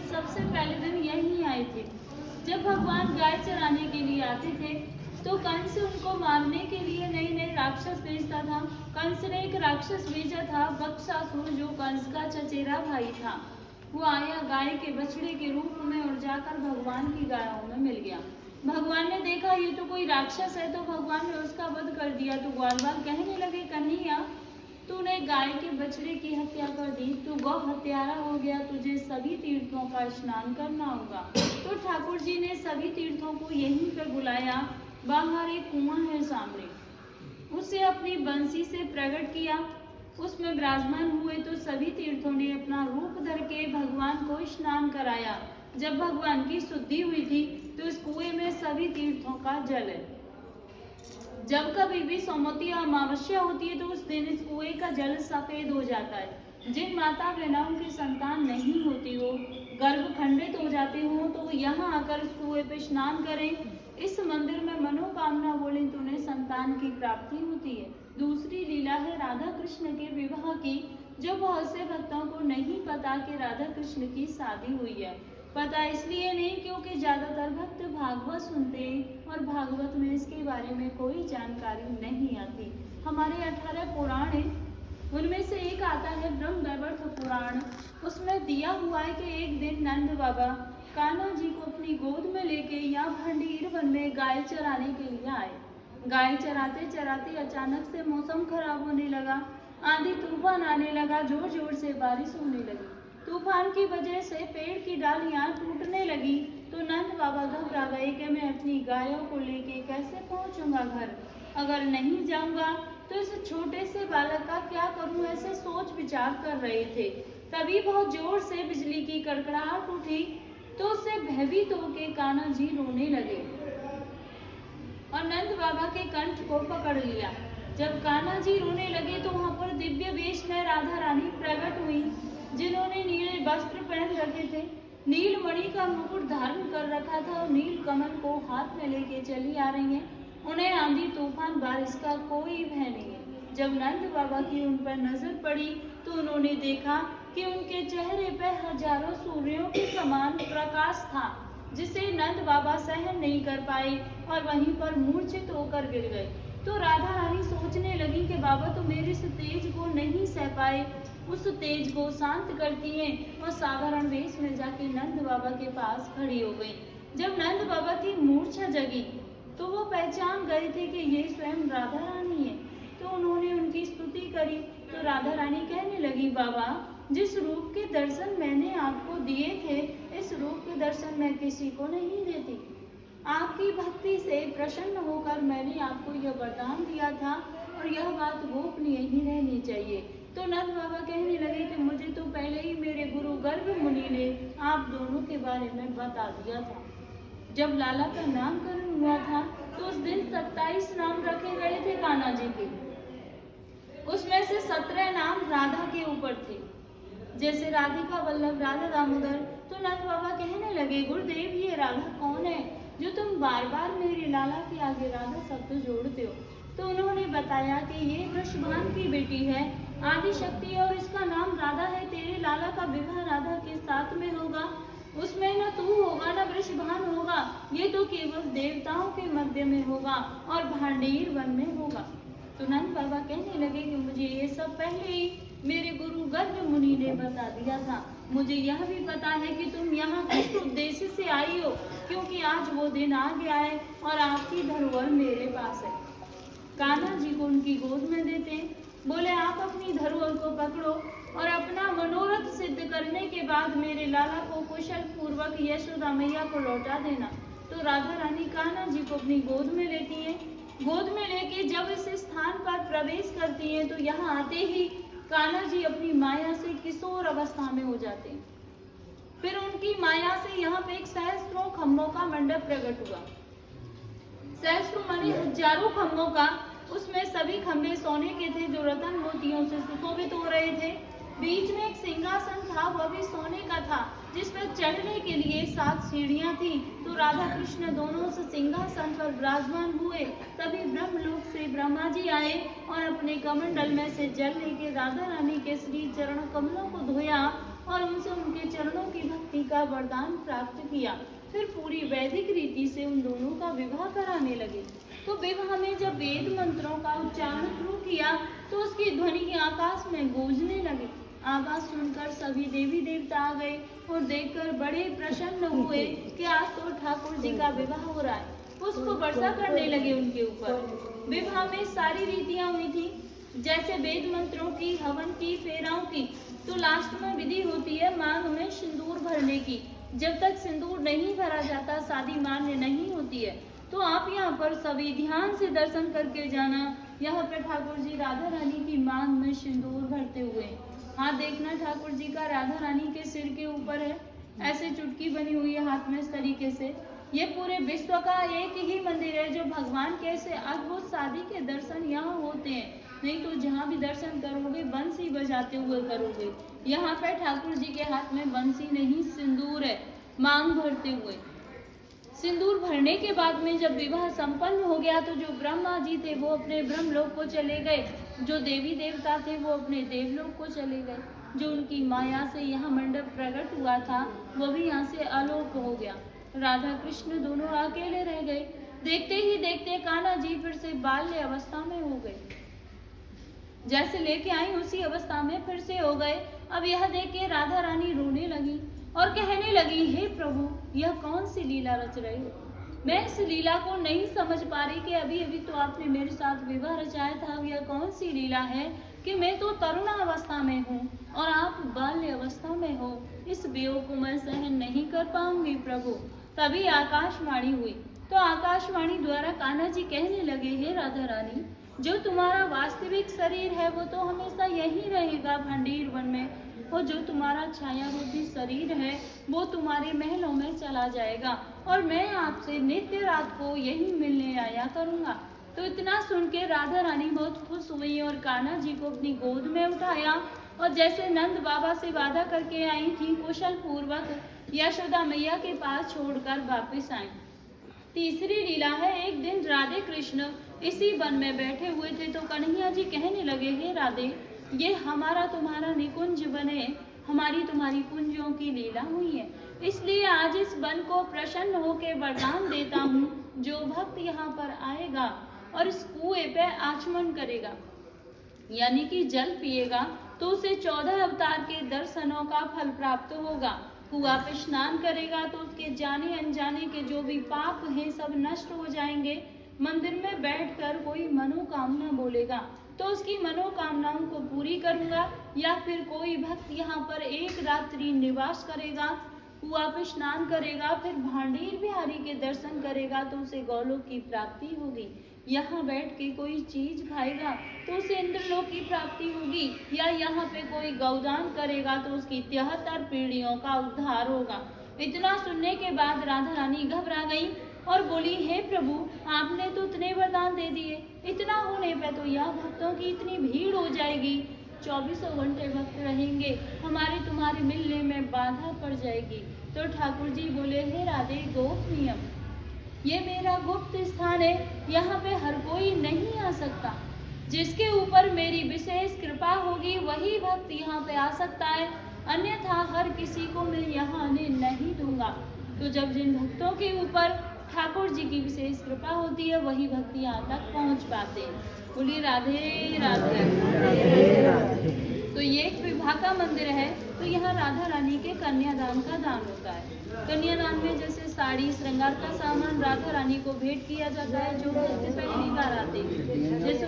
सबसे पहले दिन यहीं आए थे। जब भगवान गाय चराने के लिए आते थे तो कंस उनको मारने के लिए नए नए राक्षस भेजता था। कंस ने एक राक्षस भेजा था, बक्सासुर, जो कंस का चचेरा भाई था। वो आया गाय के बछड़े के रूप में और जाकर भगवान की गायों में मिल गया। भगवान ने देखा ये तो कोई राक्षस है, तो भगवान ने उसका वध कर दिया। तो ग्वालवाल कहने लगे, कन्हैया तूने गाय के बछड़े की हत्या कर दी, तू गौ हत्यारा हो गया, तुझे सभी तीर्थों का स्नान करना होगा। तो ठाकुर जी ने सभी तीर्थों को यहीं पे बुलाया। बाहर एक कुआं है सामने, उसे अपनी बंसी से प्रकट किया, उसमें विराजमान हुए। तो सभी तीर्थों ने अपना रूप धर के भगवान को स्नान कराया। जब भगवान की शुद्धि हुई थी तो इस कुएं में सभी तीर्थों का जल है। जब कभी भी सोमवती अमावस्या होती है तो उस दिन इस कुएं का जल सफेद हो जाता है। जिन माता बहनों की संतान नहीं होती हो, गर्भ खंडित हो जाते हो, तो वो यहाँ आकर इस कुएं पे स्नान करें, इस मंदिर में मनोकामना बोले तो उन्हें संतान की प्राप्ति होती है। दूसरी लीला है राधा कृष्ण के विवाह की, जो बहुत से भक्तों को नहीं पता कि राधा कृष्ण की शादी हुई है। पता इसलिए नहीं क्योंकि ज्यादातर भक्त भागवत सुनते हैं और भागवत में इसके बारे में कोई जानकारी नहीं आती। हमारे 18 पुराण हैं, उनमें से एक आता है ब्रह्मवैवर्त पुराण। उसमें दिया हुआ है कि एक दिन नंद बाबा कान्हा जी को अपनी गोद में लेके यहाँ भंडीर वन में गाय चराने के लिए आए। गाय चराते चराते अचानक से मौसम खराब होने लगा, आंधी तूफान आने लगा, जोर जोर से बारिश होने लगी। तूफान की वजह से पेड़ की डालियां टूटने लगी। तो नंद बाबा घबरा गए कि मैं अपनी गायों को लेके कैसे पहुंचूंगा घर, अगर नहीं जाऊंगा तो इस छोटे से बालक का क्या करूं, ऐसे सोच विचार कर रहे थे। तभी बहुत जोर से बिजली की कड़कड़ाहट उठी, तो उससे भयभीत होकर कान्हा जी रोने लगे और नंद बाबा के कंठ को पकड़ लिया। जब कान्हा जी रोने लगे तो वहां पर दिव्य वेश में राधा रानी प्रकट हुई, जिन्होंने नीले वस्त्र पहन रखे थे, नील मणि का मुकुट धारण कर रखा था और नील कमल को हाथ में लेके चली आ रही हैं। उन्हें आंधी तूफान बारिश का कोई भय नहीं है। जब नंद बाबा की उन पर नजर पड़ी तो उन्होंने देखा कि उनके चेहरे पर हजारों सूर्यों के समान प्रकाश था, जिसे नंद बाबा सहन नहीं कर पाए और वहीं पर मूर्छित होकर गिर गए। तो राधा रानी सोचने लगी कि बाबा तो मेरे इस तेज को नहीं सह पाए, उस तेज को शांत करती हैं और साधारण वेश में जाके नंद बाबा के पास खड़ी हो गई। जब नंद बाबा की मूर्छा जगी तो वो पहचान गए थे कि ये स्वयं राधा रानी है। तो उन्होंने उनकी स्तुति करी। तो राधा रानी कहने लगी, बाबा जिस रूप के दर्शन मैंने आपको दिए थे, इस रूप के दर्शन मैं किसी को नहीं देती। आपकी भक्ति से प्रसन्न होकर मैंने आपको यह वरदान दिया था और यह बात गोपनीय ही रहनी चाहिए। तो नंद बाबा कहने लगे कि मुझे तो पहले ही मेरे गुरु गर्ग मुनि ने आप दोनों के बारे में बता दिया था। जब लाला का नामकरण हुआ था तो उस दिन 27 नाम रखे गए थे कान्हा जी के, उसमें से 17 नाम राधा के ऊपर थे, जैसे राधिका वल्लभ, राधा दामोदर। तो नंद बाबा कहने लगे, गुरुदेव ये राधा कौन है जो तुम बार बार मेरे लाला के आगे राधा शब्द जोड़ते हो? तो उन्होंने बताया कि ये वृषभान की बेटी है, आदि शक्ति, और इसका नाम राधा है। तेरे लाला का विवाह राधा के साथ में होगा, उसमें न तू होगा न वृषभान होगा, ये तो केवल देवताओं के मध्य में होगा और भांडीर वन में होगा। तो नंद बाबा कहने लगे कि मुझे ये सब पहले ही मेरे गुरु गर्ग मुनि ने बता दिया था। मुझे यह भी पता है कि तुम यहाँ किस उद्देश्य से आई हो, क्योंकि आज वो दिन आ गया है और आपकी धरोहर मेरे पास है। कान्हा जी को उनकी गोद में देते हैं, बोले आप अपनी धरोहर को पकड़ो और अपना मनोरथ सिद्ध करने के बाद मेरे लाला को कुशल पूर्वक यशोदा मैया को लौटा देना। तो राधा रानी कान्हा जी को अपनी गोद में लेती है। गोद में लेके जब इस स्थान पर प्रवेश करती है तो यहाँ आते ही कान्हा जी अपनी माया से किशोर अवस्था में हो जाते हैं। फिर उनकी माया से यहाँ पे एक सहस्त्रों खम्भों का मंडप प्रकट हुआ। सहस्त्रों माने हजारों खम्भों का, उसमें सभी खम्भे सोने के थे जो रतन मोतियों से सुशोभित हो रहे थे। बीच में एक सिंहासन था, वह भी सोने का था, जिस पर चढ़ने के लिए 7 सीढ़ियां थी। तो राधा कृष्ण दोनों से सिंहासन पर विराजमान हुए। तभी ब्रह्मलोक से ब्रह्मा जी आए और अपने कमंडल में से जल लेके राधा रानी के श्री चरण कमलों को धोया और उनसे उनके चरणों की भक्ति भक्ति का वरदान प्राप्त किया। फिर पूरी वैदिक रीति से उन दोनों का विवाह कराने लगे। तो विवाह में जब वेद मंत्रों का उच्चारण शुरू किया तो उसकी ध्वनि आकाश में गूंजने लगी। आवाज सुनकर सभी देवी देवता आ गए और देखकर बड़े प्रसन्न हुए कि आज तो ठाकुर जी का विवाह हो रहा है। पुष्प वर्षा करने लगे उनके ऊपर। विवाह में सारी रीतियां हुई थी, जैसे वेद मंत्रों की, हवन की, फेराओं की। तो लास्ट में विधि होती है मांग में सिंदूर भरने की। जब तक सिंदूर नहीं भरा जाता शादी मान्य नहीं होती है। तो आप यहाँ पर सभी ध्यान से दर्शन करके जाना। यहाँ पर ठाकुर जी राधा रानी की मांग में सिंदूर भरते हुए। हाथ देखना ठाकुर जी का राधा रानी के सिर के ऊपर है, ऐसे चुटकी बनी हुई है हाथ में इस तरीके से। ये पूरे विश्व का एक ही मंदिर है जो भगवान के ऐसे अद्भुत शादी के दर्शन यहाँ होते हैं। नहीं तो जहाँ भी दर्शन करोगे बंसी बजाते हुए करोगे। यहाँ पर ठाकुर जी के हाथ में बंसी नहीं सिंदूर है, मांग भरते हुए। सिंदूर भरने के बाद में जब विवाह संपन्न हो गया तो जो ब्रह्मा जी थे वो अपने ब्रह्मलोक को चले गए, जो देवी देवता थे वो अपने देवलोक को चले गए। जो उनकी माया से यहाँ मंडप प्रकट हुआ था वो भी यहाँ से अलोप हो गया। राधा कृष्ण दोनों अकेले रह गए। देखते ही देखते कान्हा जी फिर से बाल्य अवस्था में हो गए। जैसे लेके आई उसी अवस्था में फिर से हो गए। अब यह देख के राधा रानी रोने लगी और कहने लगी, हे प्रभु यह कौन सी लीला रच रहे हो? मैं इस लीला को नहीं समझ पा रही कि अभी अभी तो आपने मेरे साथ विवाह रचाया था। यह कौन सी लीला है कि मैं तो तरुण अवस्था में हूँ और आप बाल्य अवस्था में हो। इस वियोग को मैं सहन नहीं कर पाऊंगी प्रभु। तभी आकाशवाणी हुई। तो आकाशवाणी द्वारा कान्हा जी कहने लगे, हे राधा रानी, जो तुम्हारा वास्तविक शरीर है वो तो हमेशा यही रहेगा भंडीर वन में, और जो तुम्हारा छायारूपी शरीर है वो तुम्हारे महलों में चला जाएगा और मैं आपसे नित्य रात को यही मिलने आया करूंगा। तो इतना सुन के राधा रानी बहुत खुश हुई और कान्हा जी को अपनी गोद में उठाया और जैसे नंद बाबा से वादा करके आई थी कुशल पूर्वक यशोदा मैया के पास छोड़कर वापस आई। तीसरी लीला है, एक दिन राधे कृष्ण इसी वन में बैठे हुए थे तो कन्हैया जी कहने लगे, हे राधे, ये हमारा तुम्हारा निकुंज वन है, हमारी तुम्हारी कुंजों की लीला हुई है, इसलिए आज इस वन को प्रसन्न होकर वरदान देता हूँ। जो भक्त यहाँ पर आएगा और इस कुएं पे आचमन करेगा यानी कि जल पिएगा तो उसे 14 अवतार के दर्शनों का फल प्राप्त होगा। कुआं पे स्नान करेगा तो उसके जाने अनजाने के जो भी पाप हैं सब नष्ट हो जाएंगे। मंदिर में बैठकर कोई मनोकामना बोलेगा तो उसकी मनोकामनाओं को पूरी करूंगा। या फिर कोई भक्त यहाँ पर एक रात्रि निवास करेगा, कुआं पे स्नान करेगा, फिर भांडीर बिहारी के दर्शन करेगा तो उसे गौलोक की प्राप्ति होगी। यहाँ बैठ के कोई चीज खाएगा तो उसे इंद्रलोक की प्राप्ति होगी। या यहाँ पे कोई गौदान करेगा तो उसकी 73 पीढ़ियों का उद्धार होगा। इतना सुनने के बाद राधा रानी घबरा गई और बोली, हे प्रभु, आपने तो इतने वरदान दे दिए, इतना होने पे तो यह भक्तों की इतनी भीड़ हो जाएगी, 24 घंटे भक्त रहेंगे, हमारे तुम्हारे मिलने में बाधा पड़ जाएगी। तो ठाकुर जी बोले, हे राधे, गोपनीयम, ये मेरा गुप्त स्थान है, यहाँ पे हर कोई नहीं आ सकता। जिसके ऊपर मेरी विशेष कृपा होगी वही भक्त यहाँ पे आ सकता है, अन्यथा हर किसी को मैं यहाँ आने नहीं दूंगा। तो जब जिन भक्तों के ऊपर ठाकुर जी की विशेष कृपा होती है वही भक्त यहाँ तक पहुँच पाते हैं। बोली राधे राधे। तो ये एक विवाह का मंदिर है। तो यहाँ राधा रानी के कन्यादान का दान होता है। कन्यादान में जैसे साड़ी, श्रृंगार का सामान राधा रानी को भेंट किया जाता है जो पहली बार आते हैं। जैसे